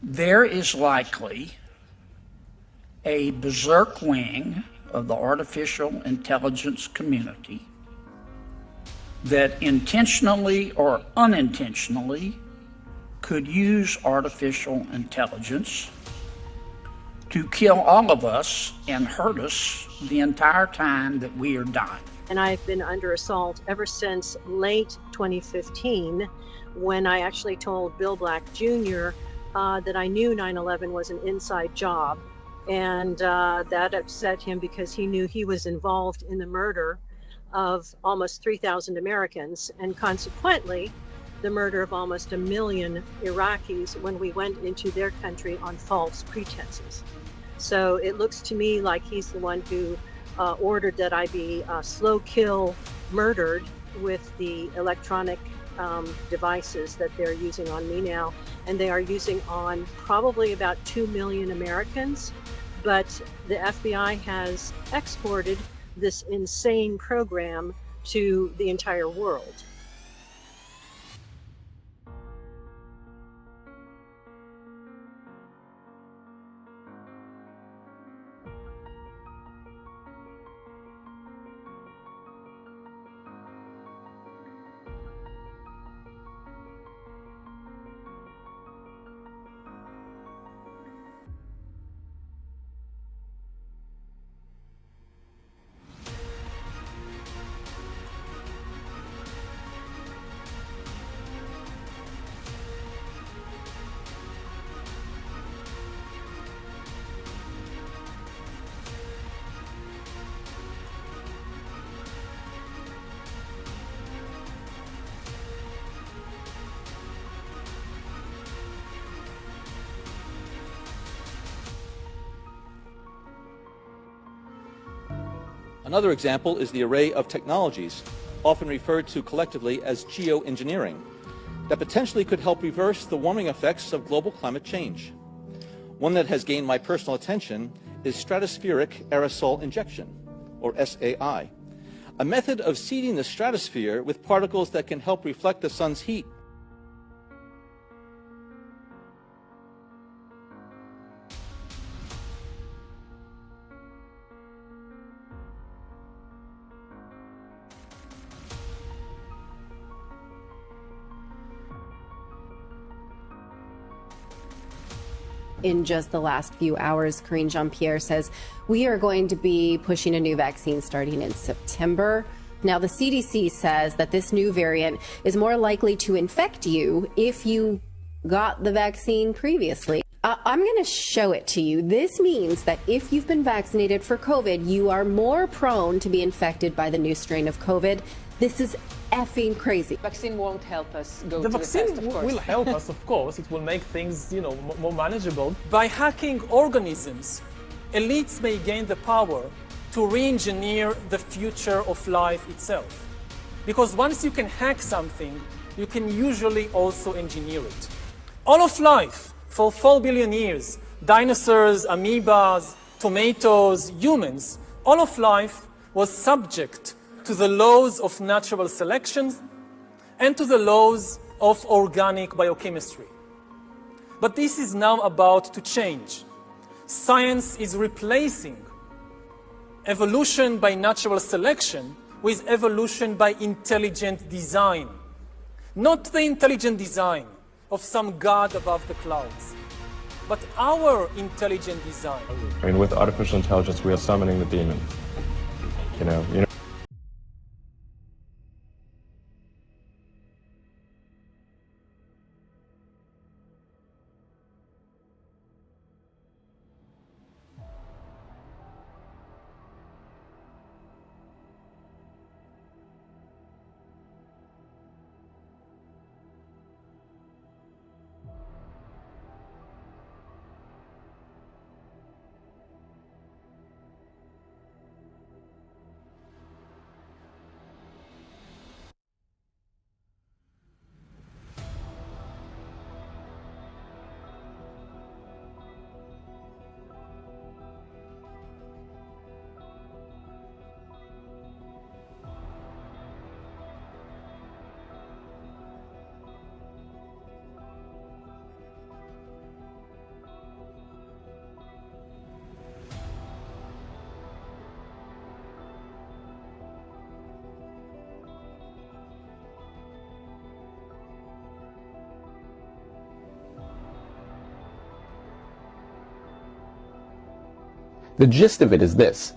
There is likely a berserk wing of the artificial intelligence community that intentionally or unintentionally could use artificial intelligence to kill all of us and hurt us the entire time that we are dying. And I've been under assault ever since late 2015, when I actually told Bill Black Jr. That I knew 9/11 was an inside job. And that upset him because he knew he was involved in the murder of almost 3,000 Americans, and consequently, the murder of almost 1 million Iraqis when we went into their country on false pretenses. So it looks to me like he's the one who ordered that I be slow kill murdered with the electronic devices that they're using on me now. And they are using on probably about 2 million Americans. But the FBI has exported this insane program to the entire world. Another example is the array of technologies, often referred to collectively as geoengineering, that potentially could help reverse the warming effects of global climate change. One that has gained my personal attention is stratospheric aerosol injection, or SAI, a method of seeding the stratosphere with particles that can help reflect the sun's heat. In just the last few hours, Karine Jean-Pierre says we are going to be pushing a new vaccine starting in September. Now, the CDC says that this new variant is more likely to infect you if you got the vaccine previously. I'm going to show it to you. This means that if you've been vaccinated for COVID, you are more prone to be infected by the new strain of COVID. This is effing crazy. Vaccine won't help us go the to the vaccine test, of course. will help us, of course. It will make things, more manageable. By hacking organisms, elites may gain the power to re-engineer the future of life itself. Because once you can hack something, you can usually also engineer it. All of life, for 4 billion years, dinosaurs, amoebas, tomatoes, humans, all of life was subject to the laws of natural selection and to the laws of organic biochemistry. But this is now about to change. Science is replacing evolution by natural selection with evolution by intelligent design. Not the intelligent design of some god above the clouds, but our intelligent design. I mean, with artificial intelligence, we are summoning the demon. You know. The gist of it is this: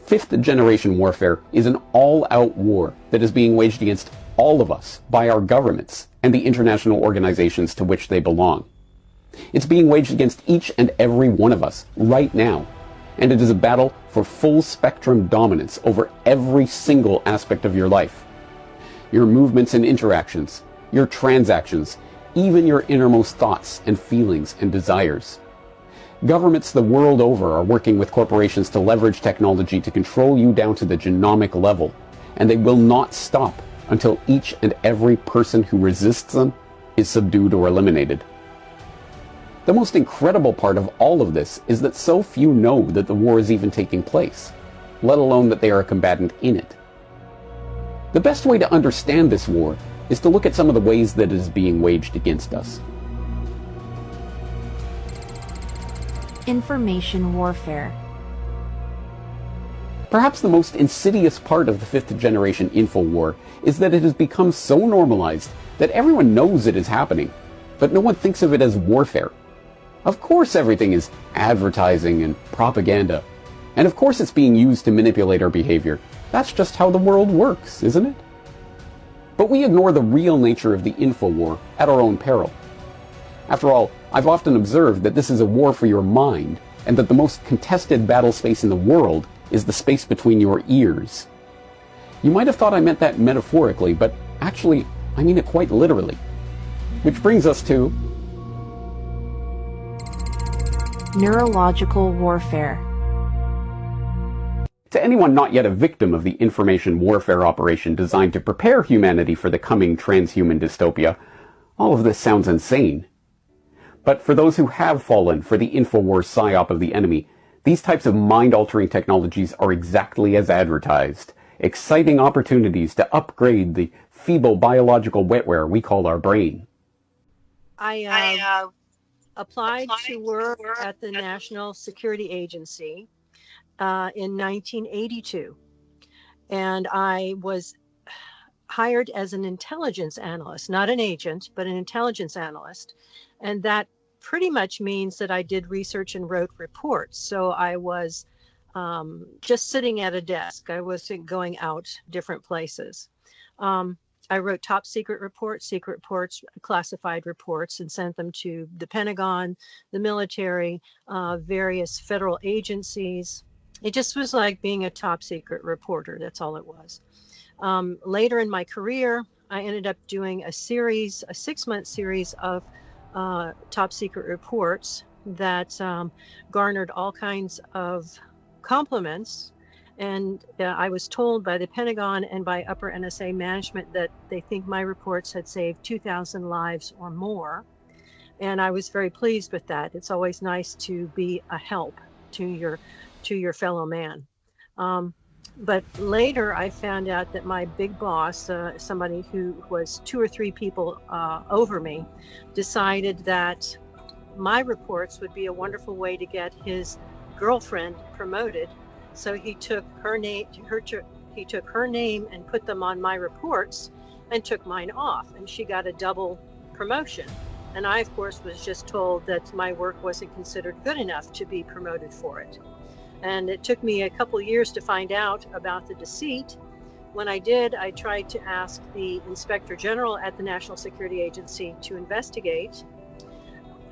fifth-generation warfare is an all-out war that is being waged against all of us by our governments and the international organizations to which they belong. It's being waged against each and every one of us right now, and it is a battle for full-spectrum dominance over every single aspect of your life. Your movements and interactions, your transactions, even your innermost thoughts and feelings and desires. Governments the world over are working with corporations to leverage technology to control you down to the genomic level, and they will not stop until each and every person who resists them is subdued or eliminated. The most incredible part of all of this is that so few know that the war is even taking place, let alone that they are a combatant in it. The best way to understand this war is to look at some of the ways that it is being waged against us. Information warfare. Perhaps the most insidious part of the fifth-generation info war is that it has become so normalized that everyone knows it is happening, but no one thinks of it as warfare. Of course everything is advertising and propaganda, and of course it's being used to manipulate our behavior. That's just how the world works, isn't it? But we ignore the real nature of the info war at our own peril. After all, I've often observed that this is a war for your mind, and that the most contested battle space in the world is the space between your ears. You might have thought I meant that metaphorically, but actually, I mean it quite literally. Which brings us to neurological warfare. To anyone not yet a victim of the information warfare operation designed to prepare humanity for the coming transhuman dystopia, all of this sounds insane. But for those who have fallen for the InfoWars psyop of the enemy, these types of mind-altering technologies are exactly as advertised. Exciting opportunities to upgrade the feeble biological wetware we call our brain. I applied to work at the National Security Agency in 1982, and I was hired as an intelligence analyst, not an agent, but an intelligence analyst, and that pretty much means that I did research and wrote reports. So I was just sitting at a desk. I wasn't going out different places. I wrote top secret reports, classified reports, and sent them to the Pentagon, the military, various federal agencies. It just was like being a top secret reporter. That's all it was. Later in my career, I ended up doing a 6-month series of top secret reports that garnered all kinds of compliments. And I was told by the Pentagon and by upper NSA management that they think my reports had saved 2,000 lives or more. And I was very pleased with that. It's always nice to be a help to your fellow man. But later I found out that my big boss, somebody who was 2 or 3 people over me, decided that my reports would be a wonderful way to get his girlfriend promoted. So he took her name, he took her name and put them on my reports and took mine off, and she got a double promotion. And I, of course, was just told that my work wasn't considered good enough to be promoted for it. And it took me a couple years to find out about the deceit. When I did, I tried to ask the Inspector General at the National Security Agency to investigate.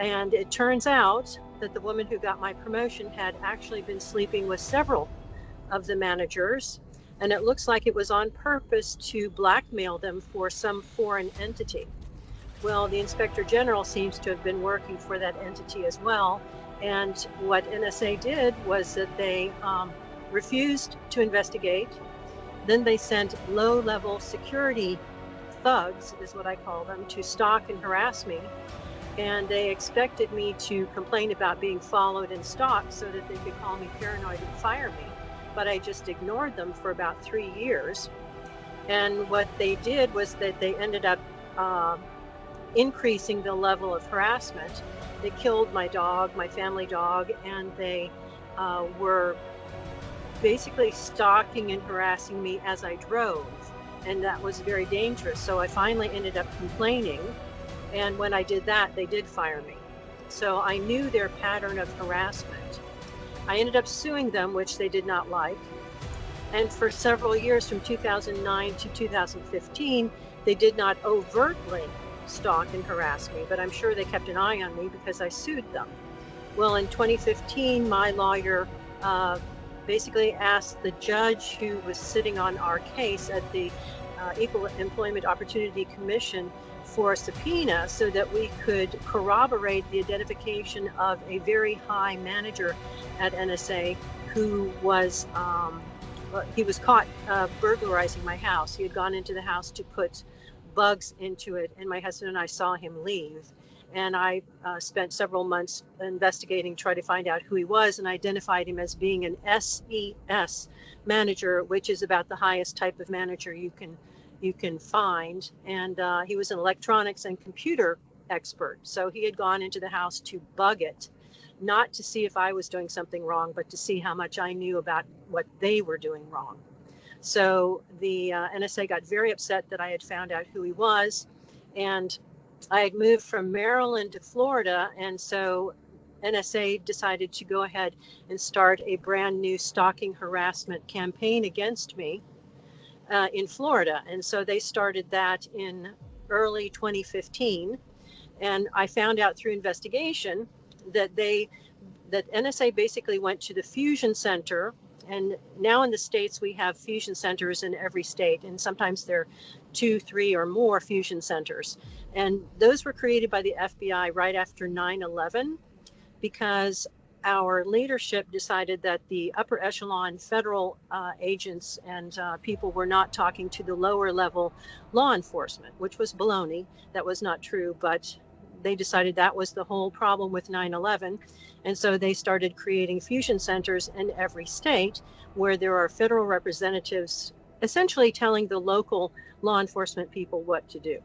And it turns out that the woman who got my promotion had actually been sleeping with several of the managers. And it looks like it was on purpose to blackmail them for some foreign entity. Well, the Inspector General seems to have been working for that entity as well. And what NSA did was that they refused to investigate. Then they sent low-level security thugs, is what I call them, to stalk and harass me. And they expected me to complain about being followed and stalked so that they could call me paranoid and fire me. But I just ignored them for about 3 years. And what they did was that they ended up increasing the level of harassment. They killed my dog, my family dog, and they were basically stalking and harassing me as I drove. And that was very dangerous. So I finally ended up complaining. And when I did that, they did fire me. So I knew their pattern of harassment. I ended up suing them, which they did not like. And for several years, from 2009 to 2015, they did not overtly stalk and harass me, but I'm sure they kept an eye on me because I sued them. Well, in 2015, my lawyer basically asked the judge who was sitting on our case at the Equal Employment Opportunity Commission for a subpoena so that we could corroborate the identification of a very high manager at NSA who was he was caught burglarizing my house. He had gone into the house to put bugs into it, and my husband and I saw him leave. And I spent several months investigating, trying to find out who he was, and identified him as being an SES manager, which is about the highest type of manager you can find. And he was an electronics and computer expert. So he had gone into the house to bug it, not to see if I was doing something wrong, but to see how much I knew about what they were doing wrong. So the NSA got very upset that I had found out who he was, and I had moved from Maryland to Florida, and so NSA decided to go ahead and start a brand new stalking harassment campaign against me in Florida. And so they started that in early 2015. And I found out through investigation that NSA basically went to the fusion center. And now in the States, we have fusion centers in every state, and sometimes there are 2, 3, or more fusion centers. And those were created by the FBI right after 9/11, because our leadership decided that the upper echelon federal agents and people were not talking to the lower level law enforcement, which was baloney. That was not true, but they decided that was the whole problem with 9/11. And so they started creating fusion centers in every state where there are federal representatives essentially telling the local law enforcement people what to do.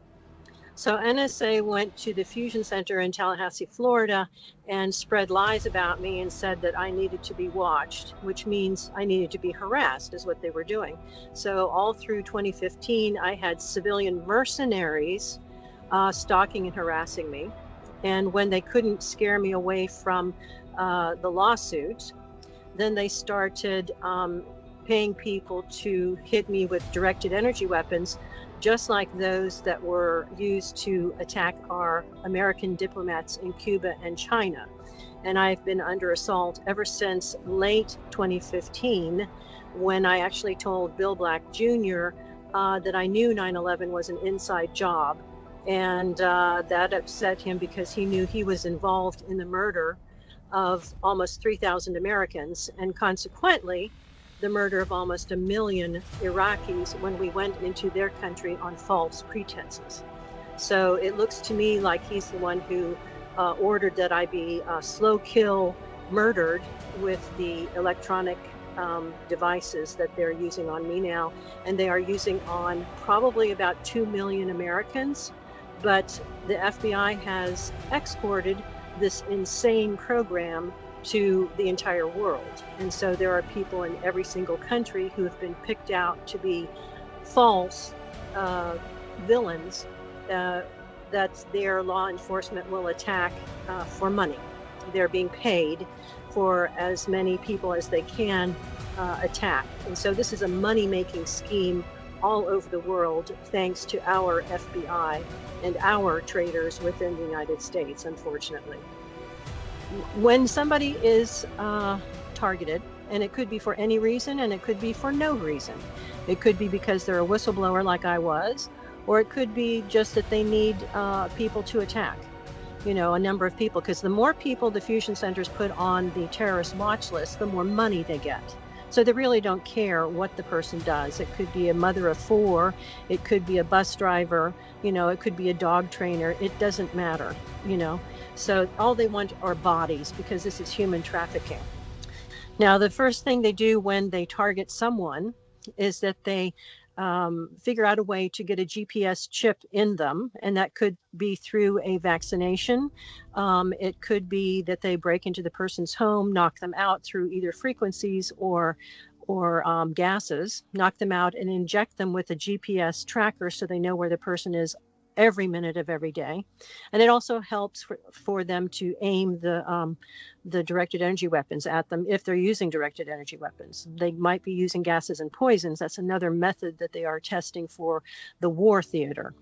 So NSA went to the fusion center in Tallahassee, Florida, and spread lies about me and said that I needed to be watched, which means I needed to be harassed, is what they were doing. So all through 2015, I had civilian mercenaries stalking and harassing me. And when they couldn't scare me away from the lawsuit, then they started paying people to hit me with directed energy weapons, just like those that were used to attack our American diplomats in Cuba and China. And I've been under assault ever since late 2015, when I actually told Bill Black Jr. That I knew 9/11 was an inside job. And that upset him because he knew he was involved in the murder of almost 3,000 Americans, and consequently, the murder of almost 1 million Iraqis when we went into their country on false pretenses. So it looks to me like he's the one who ordered that I be slow kill murdered with the electronic devices that they're using on me now. And they are using on probably about 2 million Americans. But the FBI has exported this insane program to the entire world. And so there are people in every single country who have been picked out to be false villains that their law enforcement will attack for money. They're being paid for as many people as they can attack. And so this is a money-making scheme all over the world, thanks to our FBI and our traders within the United States, unfortunately. When somebody is targeted, and it could be for any reason, and it could be for no reason. It could be because they're a whistleblower like I was, or it could be just that they need people to attack, a number of people, because the more people the fusion centers put on the terrorist watch list, the more money they get. So they really don't care what the person does. It could be a mother of 4, it could be a bus driver, it could be a dog trainer. It doesn't matter, So all they want are bodies, because this is human trafficking. Now, the first thing they do when they target someone is that they figure out a way to get a GPS chip in them, and that could be through a vaccination. It could be that they break into the person's home, knock them out through either frequencies or gases, knock them out and inject them with a GPS tracker so they know where the person is every minute of every day. And it also helps for them to aim the directed energy weapons at them if they're using directed energy weapons. They might be using gases and poisons. That's another method that they are testing for the war theater.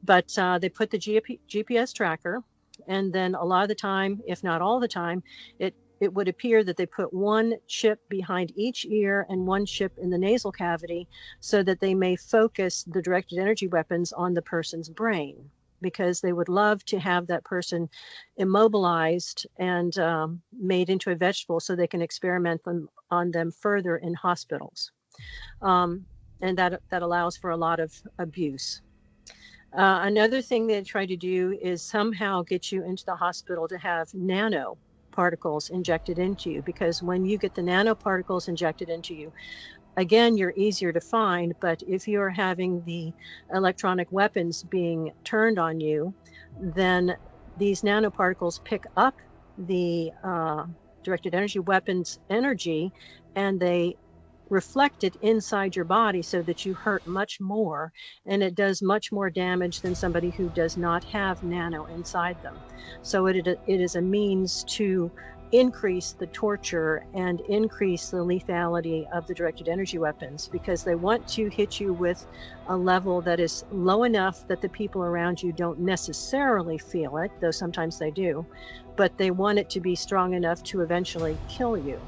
But they put the GPS tracker, and then a lot of the time, if not all the time, it would appear that they put one chip behind each ear and one chip in the nasal cavity so that they may focus the directed energy weapons on the person's brain, because they would love to have that person immobilized and made into a vegetable so they can experiment on them further in hospitals. And that allows for a lot of abuse. Another thing they try to do is somehow get you into the hospital to have nanoparticles injected into you, because when you get the nanoparticles injected into you, again, you're easier to find. But if you're having the electronic weapons being turned on you, then these nanoparticles pick up the directed energy weapons energy, and they reflect it inside your body so that you hurt much more, and it does much more damage than somebody who does not have nano inside them. So it is a means to increase the torture and increase the lethality of the directed energy weapons, because they want to hit you with a level that is low enough that the people around you don't necessarily feel it, though sometimes they do, but they want it to be strong enough to eventually kill you.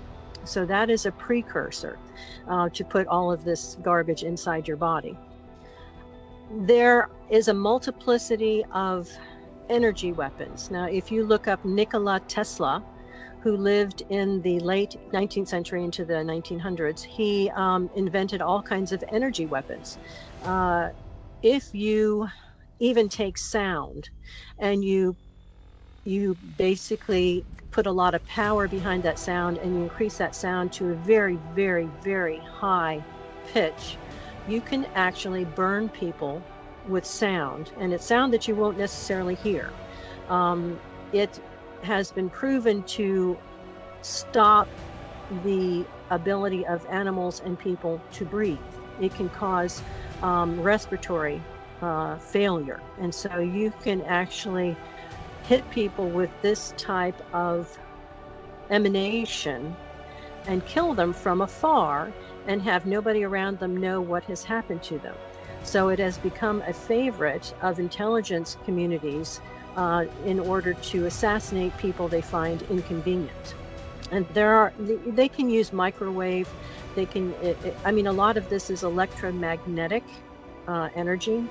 So that is a precursor to put all of this garbage inside your body. There is a multiplicity of energy weapons. Now, if you look up Nikola Tesla, who lived in the late 19th century into the 1900s, he invented all kinds of energy weapons. If you even take sound and you basically put a lot of power behind that sound, and you increase that sound to a very, very, very high pitch, you can actually burn people with sound, and it's sound that you won't necessarily hear. It has been proven to stop the ability of animals and people to breathe. It can cause respiratory failure, and so you can actually hit people with this type of emanation and kill them from afar and have nobody around them know what has happened to them. So it has become a favorite of intelligence communities in order to assassinate people they find inconvenient. And they can use microwave. They can, a lot of this is electromagnetic energy.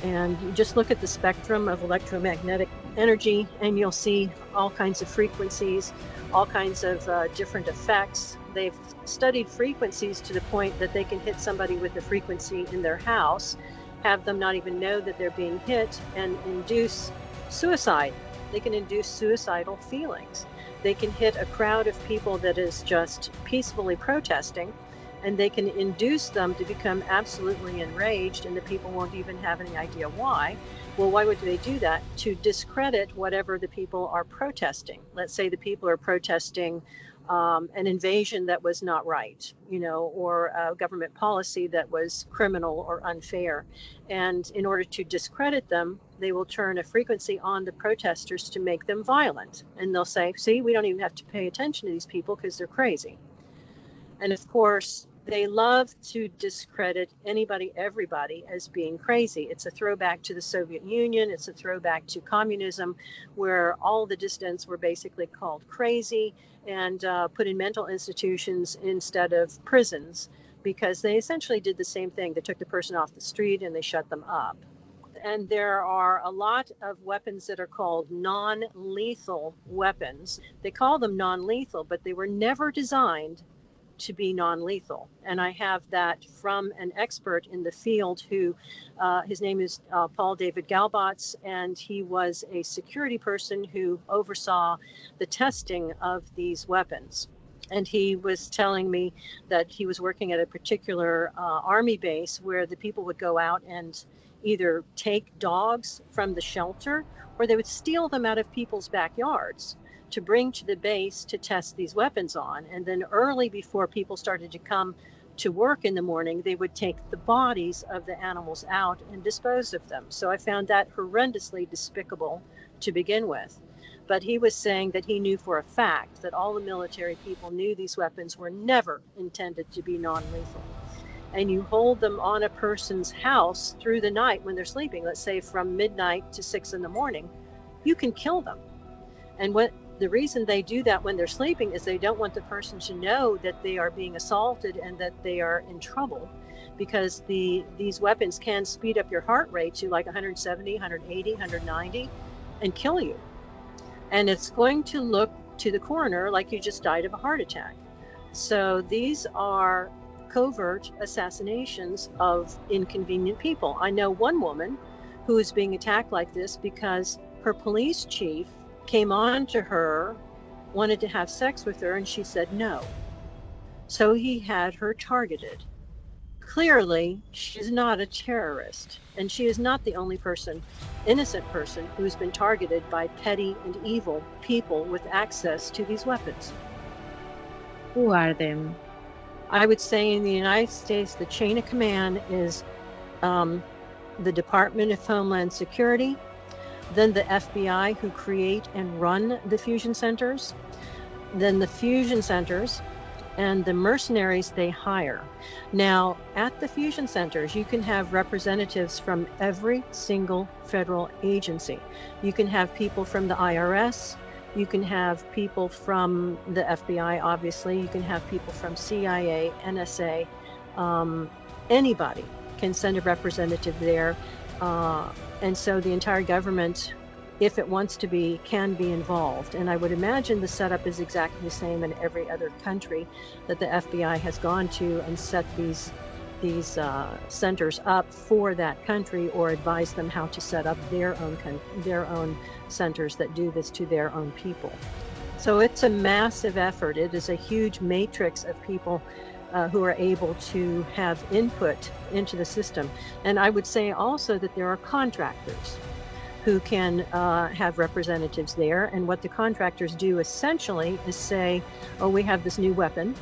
And you just look at the spectrum of electromagnetic energy, and you'll see all kinds of frequencies, all kinds of different effects. They've studied frequencies to the point that they can hit somebody with a frequency in their house, have them not even know that they're being hit, and induce suicide. They can induce suicidal feelings. They can hit a crowd of people that is just peacefully protesting, and they can induce them to become absolutely enraged, and the people won't even have any idea why. Well, why would they do that? To discredit whatever the people are protesting. Let's say the people are protesting an invasion that was not right, or a government policy that was criminal or unfair. And in order to discredit them, they will turn a frequency on the protesters to make them violent. And they'll say, see, we don't even have to pay attention to these people because they're crazy. And of course, they love to discredit anybody, everybody as being crazy. It's a throwback to the Soviet Union. It's a throwback to communism, where all the dissidents were basically called crazy and put in mental institutions instead of prisons, because they essentially did the same thing. They took the person off the street and they shut them up. And there are a lot of weapons that are called non-lethal weapons. They call them non-lethal, but they were never designed to be non-lethal. And I have that from an expert in the field who, his name is Paul David Galbots, and he was a security person who oversaw the testing of these weapons. And he was telling me that he was working at a particular army base where the people would go out and either take dogs from the shelter, or they would steal them out of people's backyards to bring to the base to test these weapons on. And then early, before people started to come to work in the morning, they would take the bodies of the animals out and dispose of them. So I found that horrendously despicable to begin with. But he was saying that he knew for a fact that all the military people knew these weapons were never intended to be non-lethal. And you hold them on a person's house through the night when they're sleeping, let's say from midnight to 6 in the morning, you can kill them. And the reason they do that when they're sleeping is they don't want the person to know that they are being assaulted and that they are in trouble, because these weapons can speed up your heart rate to like 170, 180, 190 and kill you. And it's going to look to the coroner like you just died of a heart attack. So these are covert assassinations of inconvenient people. I know one woman who is being attacked like this because her police chief came on to her, wanted to have sex with her, and she said no. So he had her targeted. Clearly, she's not a terrorist, and she is not the only person, innocent person, who's been targeted by petty and evil people with access to these weapons. Who are them? I would say in the United States, the chain of command is the Department of Homeland Security, then the FBI, who create and run the fusion centers, then the fusion centers, and the mercenaries they hire. Now, at the fusion centers, you can have representatives from every single federal agency. You can have people from the IRS. You can have people from the FBI, obviously. You can have people from CIA, NSA. Anybody can send a representative there. And so the entire government, if it wants to be, can be involved. And I would imagine the setup is exactly the same in every other country that the FBI has gone to and set these centers up for that country, or advise them how to set up their own centers that do this to their own people. So it's a massive effort. It is a huge matrix of people who are able to have input into the system. And I would say also that there are contractors who can have representatives there. And what the contractors do essentially is say, oh, we have this new weapon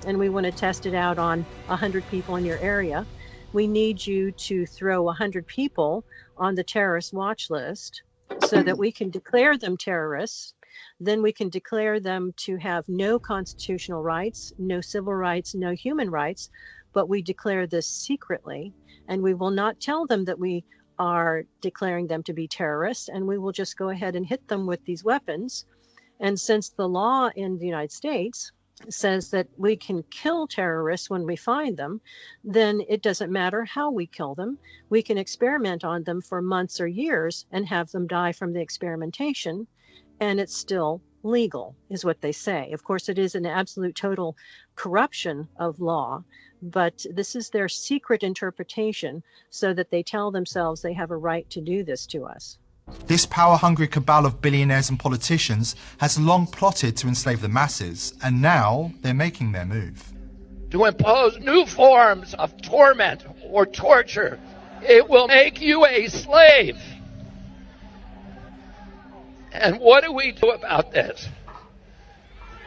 and we want to test it out on 100 people in your area. We need you to throw 100 people on the terrorist watch list so that we can declare them terrorists. Then we can declare them to have no constitutional rights, no civil rights, no human rights, but we declare this secretly, and we will not tell them that we are declaring them to be terrorists, and we will just go ahead and hit them with these weapons. And since the law in the United States says that we can kill terrorists when we find them, then it doesn't matter how we kill them. We can experiment on them for months or years and have them die from the experimentation, and it's still legal, is what they say. Of course, it is an absolute total corruption of law, but this is their secret interpretation so that they tell themselves they have a right to do this to us. This power-hungry cabal of billionaires and politicians has long plotted to enslave the masses, and now they're making their move. To impose new forms of torment or torture, it will make you a slave. And what do we do about this?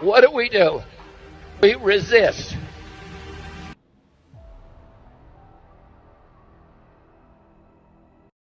What do? We resist.